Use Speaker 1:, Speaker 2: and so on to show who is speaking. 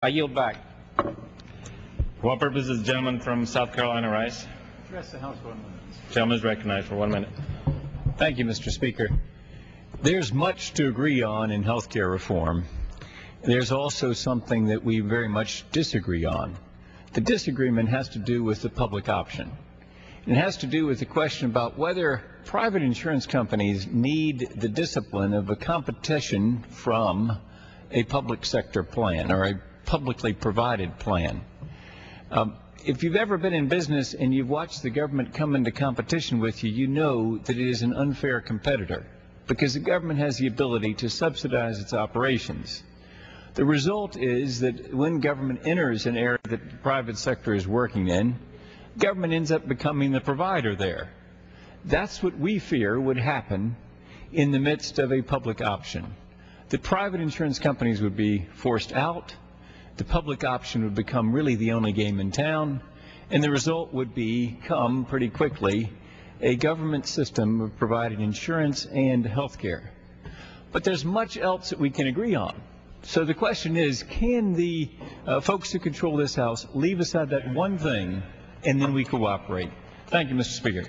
Speaker 1: I yield back.
Speaker 2: For what purpose does the gentleman from South Carolina rise?
Speaker 3: Address the House for 1 minute.
Speaker 2: Gentleman is recognized for 1 minute.
Speaker 3: Thank you, Mr. Speaker. There's much to agree on in health care reform. There's also something that we very much disagree on. The disagreement has to do with the public option. It has to do with the question about whether private insurance companies need the discipline of a competition from a public sector plan or a publicly provided plan. If you've ever been in business and you've watched the government come into competition with you, you know that it is an unfair competitor because the government has the ability to subsidize its operations. The result is that when government enters an area that the private sector is working in, government ends up becoming the provider there. That's what we fear would happen in the midst of a public option. The private insurance companies would be forced out, the public option would become really the only game in town, and the result would become pretty quickly a government system of providing insurance and health care. But there's much else that we can agree on. So the question is, can the folks who control this House leave aside that one thing and then we cooperate? Thank you, Mr. Speaker.